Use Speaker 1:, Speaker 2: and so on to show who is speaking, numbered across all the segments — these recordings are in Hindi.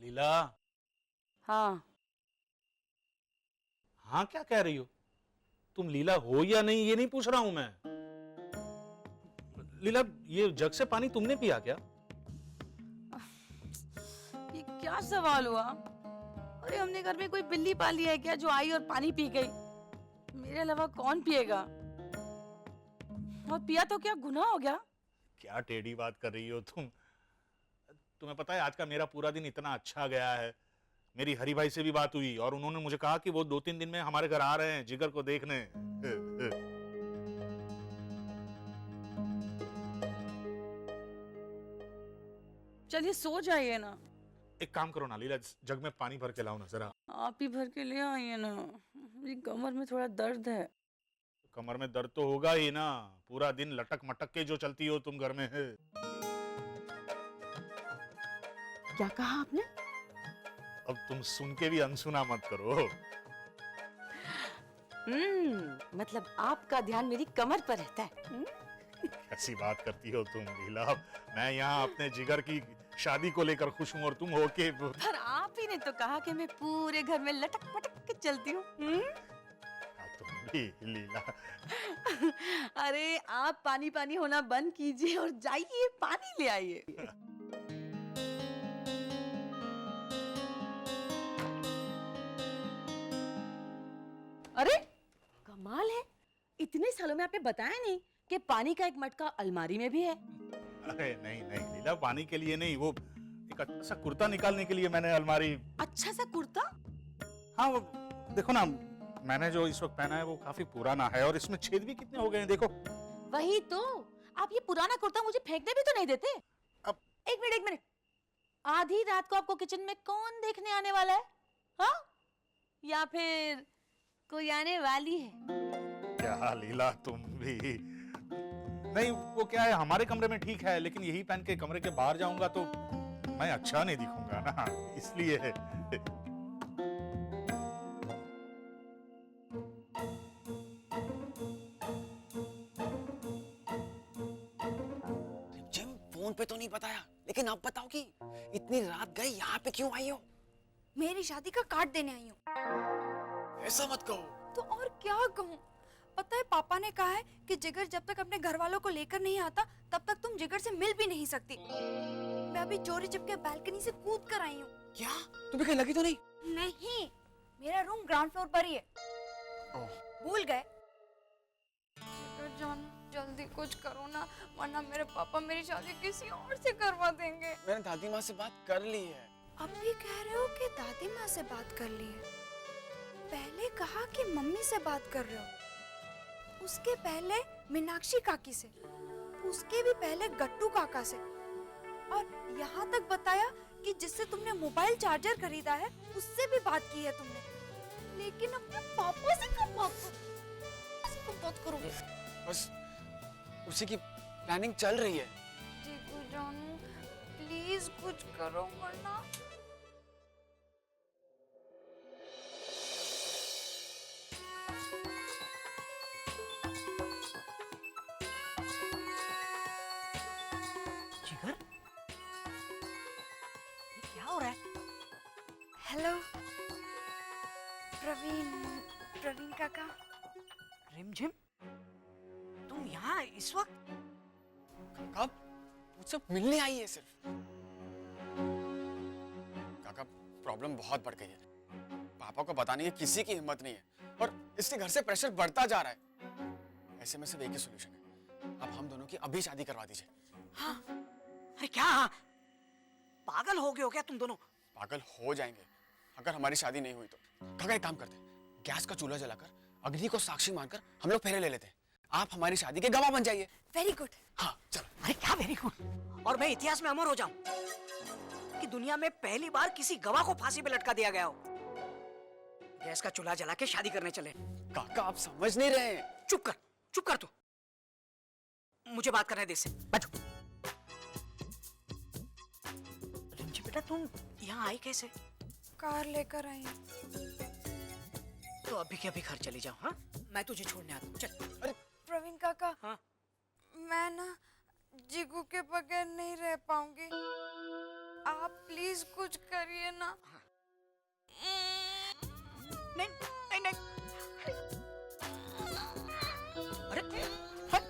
Speaker 1: लीला।
Speaker 2: हाँ।
Speaker 1: हाँ क्या कह रही हो? तुम लीला हो या नहीं ये नहीं पूछ रहा हूं मैं। लीला, ये जग से पानी तुमने पिया क्या?
Speaker 2: ये क्या सवाल हुआ? अरे हमने घर में कोई बिल्ली पाली है क्या जो आई और पानी पी गई? मेरे अलावा कौन पिएगा? और पिया तो क्या गुनाह हो गया?
Speaker 1: क्या टेढ़ी बात कर रही हो तुम। तुम्हें पता है आज का मेरा पूरा दिन इतना अच्छा गया है। मेरी हरी भाई से भी बात हुई और उन्होंने मुझे कहा कि वो 2-3 दिन में हमारे घर आ रहे हैं जिगर को देखने।
Speaker 2: चलिए सो जाइए ना।
Speaker 1: एक काम करो ना लीला, जग में पानी भर के लाओ ना जरा।
Speaker 2: आप ही भर के ले आइए ना, मेरी कमर में थोड़ा दर्द है।
Speaker 1: कमर में दर्द तो होगा ही ना, पूरा दिन लटक मटक के जो चलती हो तुम घर में है।
Speaker 2: क्या कहा आपने?
Speaker 1: अब तुम सुन के भी अनसुना मत करो।
Speaker 2: मतलब आपका ध्यान मेरी कमर पर रहता है।
Speaker 1: कैसी बात करती हो तुम लीला। मैं यहाँ अपने जिगर की शादी को लेकर खुश हूँ और तुम होके
Speaker 2: पर आप ही ने तो कहा कि मैं पूरे घर में लटक पटक के चलती हूँ।
Speaker 1: तुम भी लीला।
Speaker 2: अरे आप पानी पानी होना बंद कीजिए और जाइए पानी ले आइए। अरे कमाल है, इतने सालों में आपने बताया नहीं कि पानी का एक मटका अलमारी में भी है।
Speaker 1: अरे नहीं नहीं लीला, पानी के लिए नहीं, वो एक अच्छा सा कुर्ता निकालने के लिए मैंने अलमारी।
Speaker 2: अच्छा सा कुर्ता?
Speaker 1: हाँ वो देखो ना, मैंने जो इस वक्त पहना है वो काफी पुराना है और इसमें छेद भी कितने हो गए हैं देखो।
Speaker 2: वही तो, आप ये पुराना कुर्ता मुझे फेंकने भी तो नहीं देते।
Speaker 1: अब
Speaker 2: एक मिनट, आधी रात को आपको किचन में कौन देखने आने वाला है? हाँ, या फिर कोई आने वाली है?
Speaker 1: क्या लीला तुम भी। नहीं वो क्या है, हमारे कमरे में ठीक है, लेकिन यही पहन के कमरे के बाहर जाऊंगा तो मैं अच्छा नहीं दिखूंगा ना, इसलिए।
Speaker 3: जिम फोन पे तो नहीं बताया, लेकिन अब बताओ कि इतनी रात गए यहाँ पे क्यों आई हो?
Speaker 4: मेरी शादी का कार्ड देने आई हूँ।
Speaker 3: ऐसा मत कहो।
Speaker 4: तो और क्या कहूँ? पता है पापा ने कहा है कि जिगर जब तक अपने घर वालों को लेकर नहीं आता तब तक तुम जिगर से मिल भी नहीं सकती। मैं अभी चोरी छिपके बालकनी से कूद कर आई हूँ।
Speaker 3: क्या तुम्हें कहीं लगी तो नहीं?
Speaker 4: नहीं, मेरा रूम ग्राउंड फ्लोर पर ही है। भूल गए? जिगर जान जल्दी कुछ करो ना, वरना मेरे पापा मेरी शादी किसी और से करवा देंगे।
Speaker 3: मैंने दादी माँ से बात कर ली है।
Speaker 4: अब भी कह रहे हो कि दादी माँ से बात कर ली है? पहले कहा कि मम्मी से बात कर रहे हो, उसके पहले मीनाक्षी काकी से, उसके भी पहले गट्टू काका से, और यहाँ तक बताया कि जिससे तुमने मोबाइल चार्जर खरीदा है उससे भी बात की है तुमने। लेकिन अपने पापा से कब बात करोगे?
Speaker 3: बस उसी की प्लानिंग चल रही है।
Speaker 4: जीजू जानू प्लीज कुछ करो वरना।
Speaker 5: जिगर, ये क्या हो रहा है?
Speaker 4: हेलो प्रवीण काका।
Speaker 5: रिमझिम, तुम यहाँ इस वक्त?
Speaker 3: काका मुझसे मिलने आई है सिर्फ। काका प्रॉब्लम बहुत बढ़ गई है, पापा को बताने की किसी की हिम्मत नहीं है और इससे घर से प्रेशर बढ़ता जा रहा है। ऐसे में सिर्फ एक ही सोल्यूशन है, अब हम दोनों की अभी शादी करवा दीजिए।
Speaker 5: हाँ, अरे क्या? हाँ, पागल हो गए हो क्या तुम दोनों?
Speaker 3: पागल हो जाएंगे अगर हमारी शादी नहीं हुई तो। काका एक काम करते हैं, गैस का चूल्हा जलाकर अग्नि को साक्षी मानकर हम लोग फेरे ले लेते हैं। आप हमारी शादी के गवाह बन जाइए।
Speaker 4: Very good.
Speaker 3: हाँ चलो।
Speaker 5: अरे क्या वेरी गुड? और मैं इतिहास में अमर हो जाऊं कि दुनिया में पहली बार किसी गवाह को फांसी पे लटका दिया गया हो। गैस का चूल्हा जला के शादी करने चले।
Speaker 3: काका आप समझ नहीं रहे हैं।
Speaker 5: चुप कर तू। मुझे बात करने दे इससे। बैठो। रिमझिम बेटा, तुम यहाँ आई कैसे?
Speaker 4: कार लेकर आई हूँ।
Speaker 5: तो अभी के अभी घर चली जाओ। हाँ, मैं तुझे छोड़ने आता हूँ। चल।
Speaker 3: अरे
Speaker 4: प्रवीण काका,
Speaker 5: हाँ,
Speaker 4: मैं ना जीगू के बगैर नहीं रह पाऊंगी। आप प्लीज कुछ करिए ना।
Speaker 5: नहीं नहीं नहीं। अरे हट।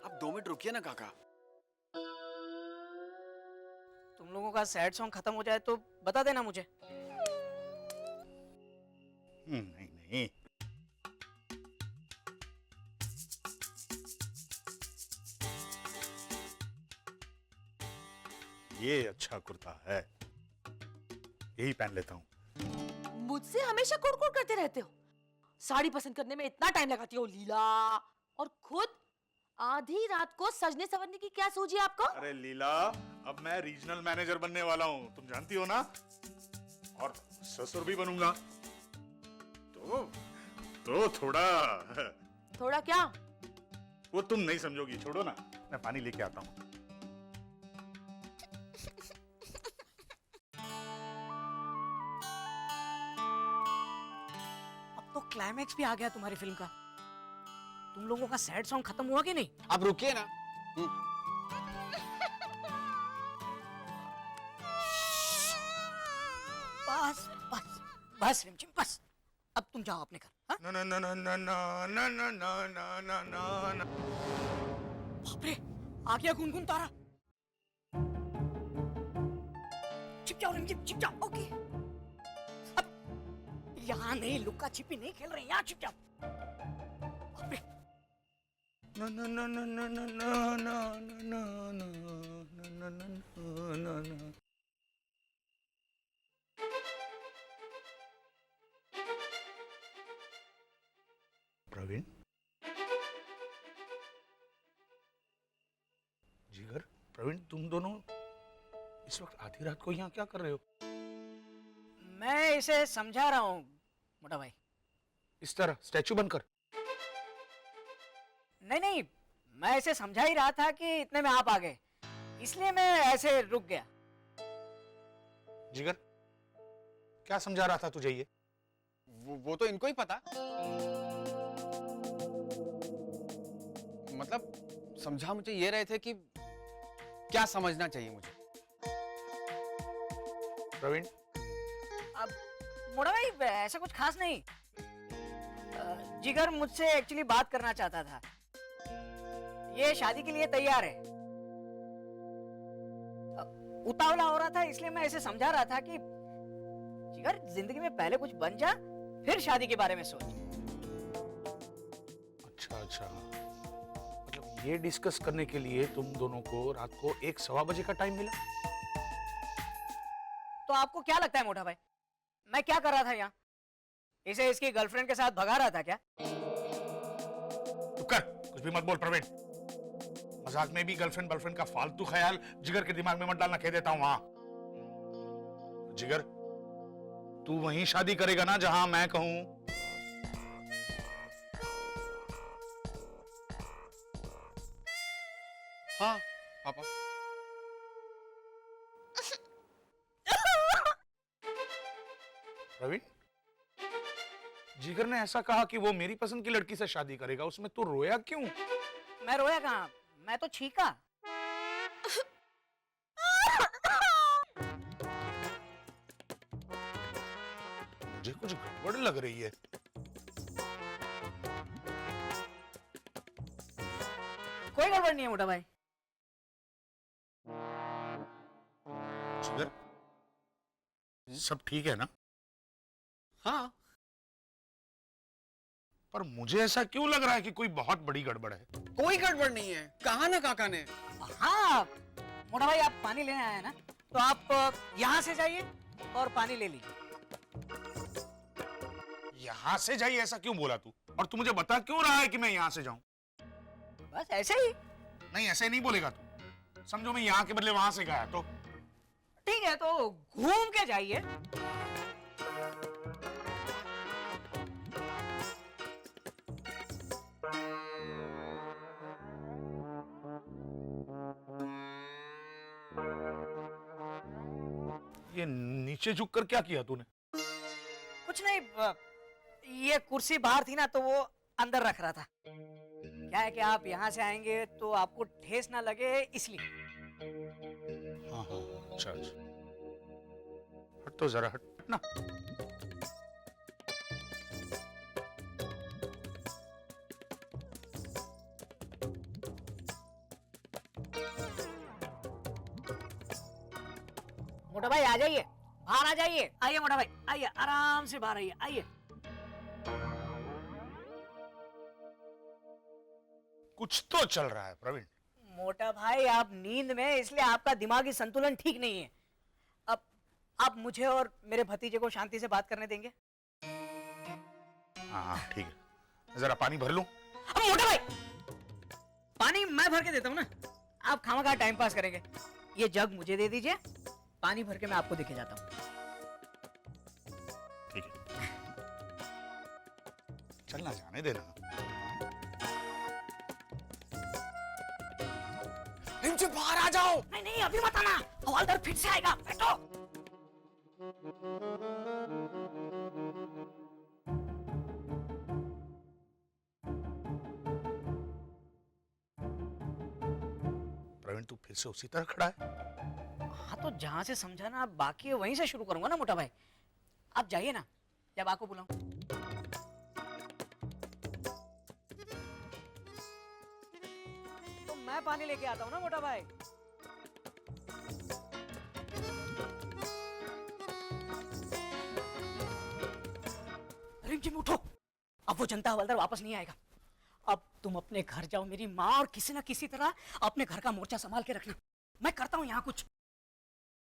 Speaker 3: आप 2 मिनट रुकिए ना काका।
Speaker 5: तुम लोगों का सैड सॉन्ग खत्म हो जाए तो बता देना मुझे।
Speaker 1: नहीं नहीं, ये अच्छा कुर्ता है, यही पहन लेता हूँ।
Speaker 2: मुझसे हमेशा कुड़कुड़ करते रहते हो। साड़ी पसंद करने में इतना टाइम लगाती हो लीला, और खुद आधी रात को सजने संवरने की क्या सूझी आपको?
Speaker 1: अरे लीला, अब मैं रीजनल मैनेजर बनने वाला हूँ, तुम जानती हो ना, और ससुर भी बनूंगा, तो
Speaker 2: थोड़ा क्या?
Speaker 1: वो तुम नहीं समझोगी, छोड़ो ना, मैं पानी लेके आता हूँ।
Speaker 5: अब तो क्लाइमैक्स भी आ गया तुम्हारी फिल्म का। तुम लोगों का सैड सॉन्ग खत्म हुआ कि नहीं?
Speaker 3: आप रुकिए ना।
Speaker 5: बस बस बस रिमझिम बस। अब तुम जाओ अपने घर। हाँ?
Speaker 1: ना ना ना ना ना ना ना ना ना ना ना ना ना।
Speaker 5: बाप रे, आ गया गुनगुन तारा। छिप जाओ रिमझिम, छिप जाओ।
Speaker 4: ओके।
Speaker 5: अब यहाँ नहीं, लुक्का छिपी नहीं खेल रहे, यहाँ छिप जाओ। बाप रे।
Speaker 1: ना ना ना ना ना ना ना ना ना ना ना ना ना ना। प्रवीण, जिगर, प्रवीण, तुम दोनों इस वक्त आधी रात को यहाँ क्या कर रहे हो?
Speaker 5: मैं इसे समझा रहा हूँ मोटा भाई।
Speaker 1: इस तरह स्टैचू बनकर?
Speaker 5: नहीं नहीं, मैं इसे समझा ही रहा था कि इतने में आप आ गए, इसलिए मैं ऐसे रुक गया।
Speaker 1: जिगर, क्या समझा रहा था तुझे ये?
Speaker 3: वो तो इनको ही पता। मतलब समझा मुझे ये रहे थे कि क्या समझना चाहिए मुझे।
Speaker 1: प्रवीण,
Speaker 5: अब मोटा भाई ऐसा कुछ खास नहीं। जिगर मुझसे एक्चुअली बात करना चाहता था। ये शादी के लिए तैयार है। उतावला हो रहा था, इसलिए मैं ऐसे समझा रहा था कि जिगर जिंदगी में पहले कुछ बन जा, फिर शादी के बारे में सोच।
Speaker 1: अच्छा अच्छा, मतलब ये डिस्कस करने के लिए तुम दोनों को रात को 1-1:15 बजे का टाइम मिला?
Speaker 5: तो आपको क्या लगता है मोटा भाई, मैं क्या कर रहा था यहाँ? इसे इसकी गर्लफ्रेंड के साथ भगा रहा था क्या?
Speaker 1: चुप कर, कुछ भी मत बोल प्रवीण। मजाक में भी गर्लफ्रेंड का फालतू ख्याल जिगर के दिमाग में मत डालना, कह देता हूं। वहां जिगर, तू वहीं शादी करेगा ना जहां मैं कहूं?
Speaker 3: हाँ पापा।
Speaker 1: प्रवीण, जिगर ने ऐसा कहा कि वो मेरी पसंद की लड़की से शादी करेगा, उसमें तू रोया क्यों?
Speaker 5: मैं रोया कहाँ, मैं तो छींका।
Speaker 1: मुझे कुछ गड़बड़ लग रही है।
Speaker 5: कोई गड़बड़ नहीं है मोटा भाई।
Speaker 1: जिगर, सब ठीक है ना?
Speaker 3: हाँ,
Speaker 1: पर मुझे ऐसा क्यों लग रहा है कि कोई बहुत बड़ी गड़बड़ है?
Speaker 3: कोई गड़बड़ नहीं है, कहा ना काका ने।
Speaker 5: हाँ मोटा भाई, आप पानी लेने आए हैं ना, तो आप यहाँ से जाइए और पानी ले लीजिए।
Speaker 1: यहां से जाइए ऐसा क्यों बोला तू? और तू मुझे बता क्यों रहा है कि मैं यहां से जाऊं?
Speaker 5: बस ऐसे ही।
Speaker 1: नहीं, ऐसे नहीं बोलेगा तू। समझो मैं यहां के बदले वहां से गया तो?
Speaker 5: ठीक है, तो घूम के जाइए।
Speaker 1: ये नीचे झुक कर क्या किया तूने?
Speaker 5: कुछ नहीं, ये कुर्सी बाहर थी ना, तो वो अंदर रख रहा था। क्या है कि आप यहाँ से आएंगे तो आपको ठेस ना लगे इसलिए।
Speaker 1: हाँ हाँ, अच्छा अच्छा, हट तो जरा, हट ना।
Speaker 5: मोटा भाई आ जाइए, बाहर आ जाइए। आइए मोटा भाई, आइए आराम से बाहर आइए, आइए।
Speaker 1: कुछ तो चल रहा है प्रवीण।
Speaker 5: मोटा भाई आप नींद में, इसलिए आपका दिमागी संतुलन ठीक नहीं है। अब आप मुझे और मेरे भतीजे को शांति से बात करने देंगे?
Speaker 1: हाँ हाँ ठीक है, जरा पानी भर लूं?
Speaker 5: अब मोटा भाई, पानी मैं भर के देता हूँ ना, आप खामखा टाइम पास करेंगे। ये जग मुझे दे दीजिए, पानी भर के मैं आपको देके जाता हूँ।
Speaker 1: ठीक है, चलना, जाने देना।
Speaker 3: रिमझिम बाहर आ जाओ।
Speaker 5: नहीं नहीं अभी मत आना, हवालदार फिर से आएगा, बैठो।
Speaker 1: प्रवीण तू फिर से उसी तरह खड़ा है?
Speaker 5: हाँ तो जहां से समझाना बाकी है वहीं से शुरू करूंगा ना मोटा भाई। आप जाइए ना, जब आपको बुलाऊं। तो मैं पानी लेके आता हूँ ना मोटा भाई। रिमझिम उठो, अब वो जनता हवलदार वापस नहीं आएगा। अब तुम अपने घर जाओ, मेरी माँ और किसी ना किसी तरह अपने घर का मोर्चा संभाल के रखना। मैं करता हूँ यहाँ कुछ।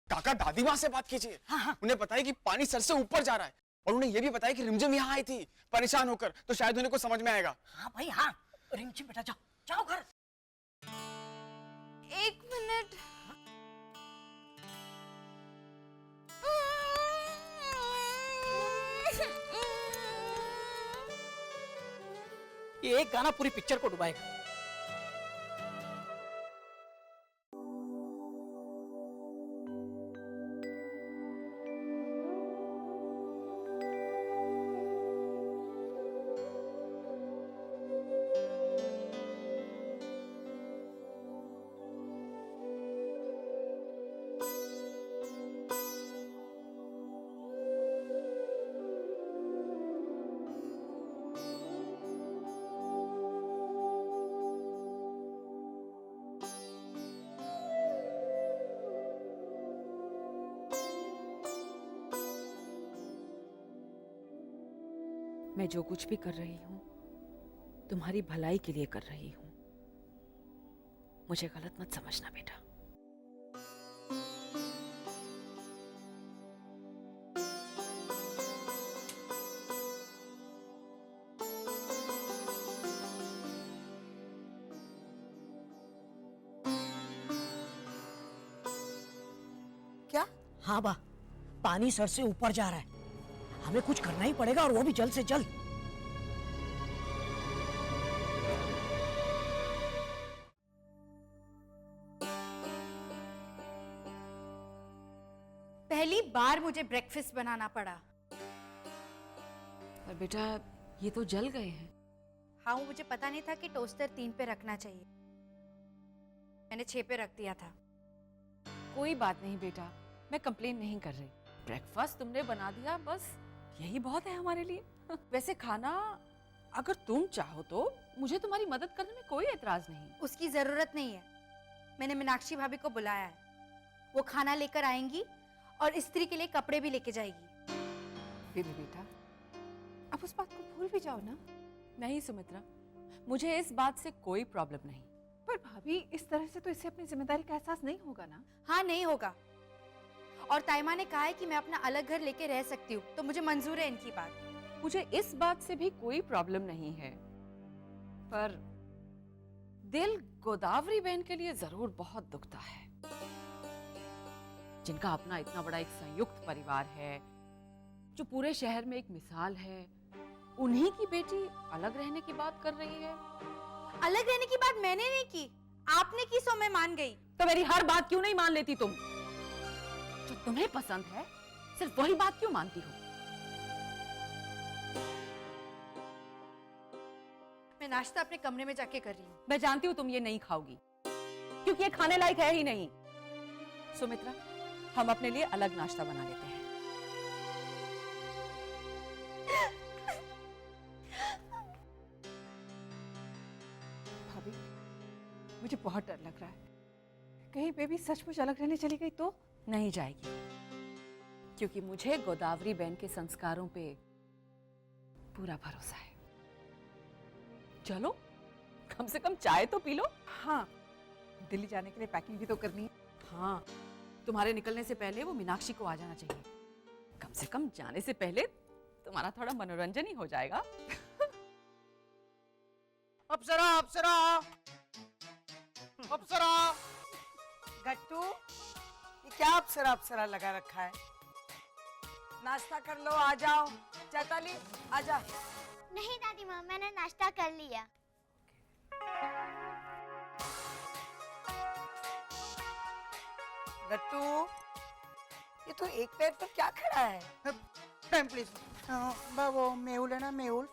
Speaker 3: काका दादी माँ से बात कीजिए।
Speaker 5: हाँ।
Speaker 3: उन्हें बताइए कि पानी सर से ऊपर जा रहा है, और उन्हें यह भी बताया कि रिमझिम यहाँ आई थी परेशान होकर, तो शायद उन्हें कुछ समझ में आएगा।
Speaker 5: हाँ भाई हाँ, रिमझिम बेटा जाओ, जाओ घर।
Speaker 4: 1 मिनट।
Speaker 5: ये एक गाना पूरी पिक्चर को डुबाएगा।
Speaker 2: मैं जो कुछ भी कर रही हूँ तुम्हारी भलाई के लिए कर रही हूँ, मुझे गलत मत समझना बेटा।
Speaker 4: क्या?
Speaker 5: हाँ बा, पानी सर से ऊपर जा रहा है, हमें कुछ करना ही पड़ेगा, और वो भी जल्द से जल्द।
Speaker 4: पहली बार मुझे ब्रेकफास्ट बनाना पड़ा।
Speaker 2: पर बेटा ये तो जल गए हैं।
Speaker 4: हाँ, वो मुझे पता नहीं था कि टोस्टर 3 पे रखना चाहिए, मैंने 6 पे रख दिया था।
Speaker 2: कोई बात नहीं बेटा, मैं कंप्लेन नहीं कर रही। ब्रेकफास्ट तुमने बना दिया, बस यही बहुत है हमारे लिए। वैसे खाना अगर तुम चाहो तो मुझे तुम्हारी मदद करने में कोई एतराज नहीं।
Speaker 4: उसकी जरूरत नहीं है, मैंने मीनाक्षी भाभी को बुलाया है, वो खाना लेकर आएंगी और स्त्री के लिए कपड़े भी लेके जाएगी।
Speaker 2: बेबी बेटा अब उस बात को भूल भी जाओ ना। नहीं सुमित्रा, मुझे इस बात से कोई प्रॉब्लम नहीं।
Speaker 6: पर भाभी इस तरह से तो इसे अपनी जिम्मेदारी का एहसास नहीं होगा ना।
Speaker 4: हाँ नहीं होगा, और ताइमा ने कहा है कि मैं अपना अलग घर लेके रह सकती हूँ, तो मुझे मंजूर है इनकी बात।
Speaker 2: मुझे इस बात से भी कोई प्रॉब्लम नहीं है, पर दिल गोदावरी बहन के लिए जरूर बहुत दुखता है, जिनका अपना इतना बड़ा एक संयुक्त परिवार है, जो पूरे शहर में एक मिसाल है। उन्हीं की बेटी अलग रहने की बात कर रही है।
Speaker 4: अलग रहने की बात मैंने नहीं की, आपने की, सो मैं मान गई।
Speaker 2: तो मेरी हर बात क्यों नहीं मान लेती तुम? जो तुम्हें पसंद है सिर्फ वही बात क्यों मानती हो?
Speaker 4: नाश्ता अपने कमरे में जाके कर रही हूँ।
Speaker 7: मैं जानती हूँ तुम ये नहीं खाओगी क्योंकि ये खाने लायक है ही नहीं। सुमित्रा, हम अपने लिए अलग नाश्ता बना लेते हैं।
Speaker 6: भाभी, मुझे बहुत डर लग रहा है। कहीं बेबी सचमुच अलग रहने चली गई तो?
Speaker 7: नहीं जाएगी, क्योंकि मुझे गोदावरी बहन के संस्कारों पे पूरा भरोसा है। चलो, कम से कम चाय तो पी लो।
Speaker 6: हाँ, दिल्ली जाने के लिए पैकिंग भी तो करनी है।
Speaker 7: हाँ, तुम्हारे निकलने से पहले वो मीनाक्षी को आ जाना चाहिए। कम से कम जाने से पहले तुम्हारा थोड़ा मनोरंजन ही हो जाएगा।
Speaker 8: अप्सरा अप्सरा अप्सरा।
Speaker 5: गट्टू, ये क्या अप्सरा अप्सरा लगा रखा है? नाश्ता कर लो, आ जाओ। चैताली, आ जा।
Speaker 9: नहीं दादी माँ, मैंने नाश्ता कर लिया।
Speaker 5: गट्टू, ये तो एक पैर पर क्या खड़ा है?
Speaker 8: Time please. वो मेहुल है ना, मेहुल,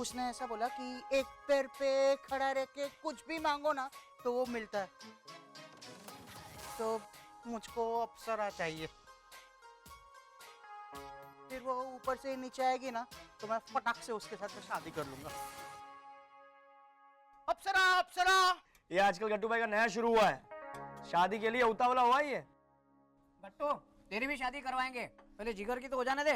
Speaker 8: उसने ऐसा बोला कि एक पैर पे खड़ा रह के कुछ भी मांगो ना तो वो मिलता है। तो मुझको अप्सरा चाहिए। फिर वो ऊपर से नीचे आएगी ना तो मैं फटाक से उसके साथ शादी कर लूंगा। अप्सरा अप्सरा।
Speaker 10: ये आजकल गट्टू भाई का नया शुरू हुआ है, शादी के लिए उतावला हुआ ही है।
Speaker 5: गट्टू, तेरी भी शादी करवाएंगे, पहले जिगर की तो हो जाने दे।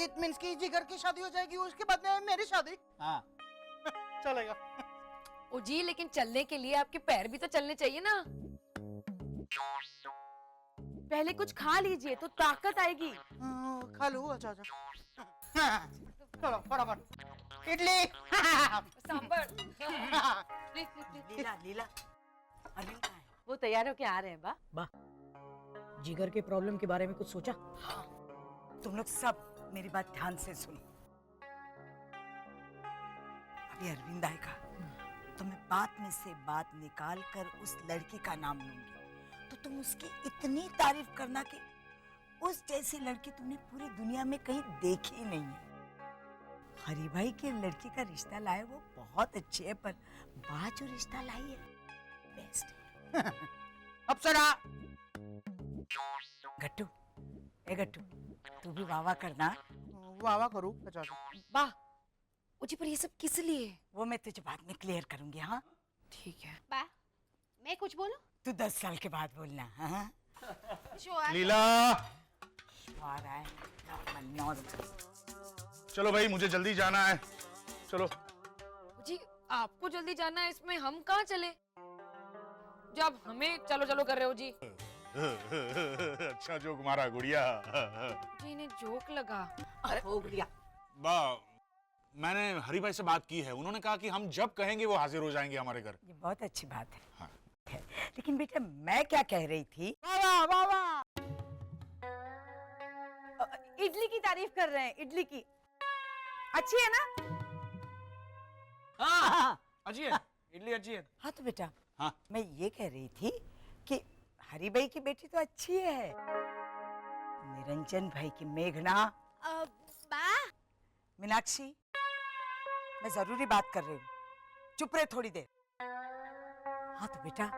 Speaker 8: इट मींस कि जिगर की शादी हो जाएगी, उसके बाद में मेरी शादी।
Speaker 10: हाँ
Speaker 8: चलेगा।
Speaker 11: ओ जी, लेकिन चलने के लिए आपके पैर भी तो चलने चाहिए ना।
Speaker 2: पहले कुछ खा लीजिए तो ताकत आएगी।
Speaker 8: खा लूं? अच्छा अच्छा। चलो फटाफट। इडली।
Speaker 11: सांबर।
Speaker 5: लीला, लीला, अनिल कहाँ है?
Speaker 2: वो तैयार होके आ रहे हैं बा।
Speaker 5: जिगर के प्रॉब्लम के बारे में कुछ सोचा? हाँ, तुम लोग सब मेरी बात ध्यान से सुनो। अभी अरविंद आएगा तो मैं बात में से बात निकाल कर उस लड़की का नाम लूंगी, तो तुम उसकी इतनी तारीफ करना कि उस जैसी लड़की तुमने पूरी दुनिया में कहीं देखी ही नहीं है। हरी भाई की लड़की का रिश्ता लाए, वो बहुत अच्छी है, पर बात जो रिश्ता लाई है बेस्ट है।
Speaker 8: अप्सरा।
Speaker 5: गट्टू, ए गट्टू, तू भी वाह वाह करना।
Speaker 8: वाह करूं? अच्छा।
Speaker 11: वाह। ओ जी, पर ये सब किस लिए?
Speaker 5: वो मैं तुझे बाद में क्लियर करूंगी। हाँ
Speaker 11: ठीक है।
Speaker 9: बा, मैं कुछ बोलूं?
Speaker 5: तू 10 साल के बाद बोलना। हाँ?
Speaker 1: लीला,
Speaker 5: आ रहा है
Speaker 1: चलो भाई, मुझे जल्दी जाना है। चलो।
Speaker 11: ओ जी, आपको जल्दी जाना है, इसमें हम कहाँ चले? जब हमें चलो चलो कर रहे हो जी।
Speaker 1: अच्छा जोक मारा गुड़िया।
Speaker 11: जी, इन्हें जोक लगा।
Speaker 5: अरे हो गया।
Speaker 1: बा, मैंने हरी भाई से बात की है, उन्होंने कहा कि हम जब कहेंगे वो हाजिर हो जाएंगे हमारे घर।
Speaker 5: ये बहुत अच्छी बात है।
Speaker 1: हाँ।
Speaker 5: लेकिन बेटा, मैं क्या कह रही थी?
Speaker 2: इडली की तारीफ कर रहे हैं, इडली की। अच्छी है ना?
Speaker 10: हाँ अच्छी है, इडली अच्छी है।
Speaker 5: हाँ तो बेटा,
Speaker 1: हाँ?
Speaker 5: मैं ये कह रही थी कि हरी भाई की बेटी तो अच्छी है, निरंजन भाई की मेघना।
Speaker 9: बा,
Speaker 5: मीनाक्षी, मैं जरूरी बात कर रही हूँ, चुप रहे थोड़ी देर। हाँ तो बेटा,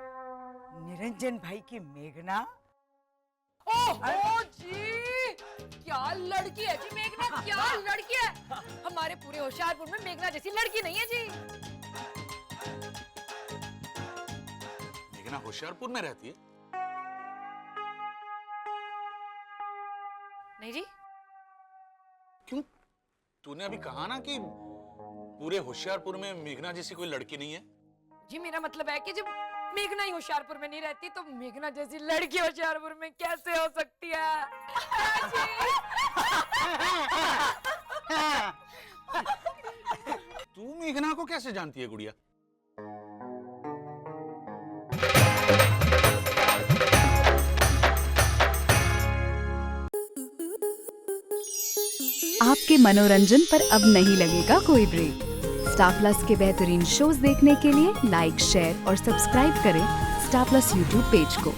Speaker 5: निरंजन भाई की मेघना।
Speaker 11: ओह जी, क्या लड़की है जी मेघना, क्या लड़की है। हमारे पूरे होशियारपुर में मेघना जैसी लड़की नहीं है जी।
Speaker 1: मेघना होशियारपुर में रहती है?
Speaker 11: नहीं जी।
Speaker 1: क्यों? तूने अभी कहा ना कि पूरे होशियारपुर में मेघना जैसी कोई लड़की नहीं है।
Speaker 11: जी, मेरा मतलब है कि जब मेघना ही होशियारपुर में नहीं रहती तो मेघना जैसी लड़की होशियारपुर में कैसे हो सकती है?
Speaker 1: तू मेघना को कैसे जानती है गुड़िया?
Speaker 12: आपके मनोरंजन पर अब नहीं लगेगा कोई ब्रेक। स्टार प्लस के बेहतरीन शोज देखने के लिए लाइक, शेयर और सब्सक्राइब करें स्टार प्लस यूट्यूब पेज को।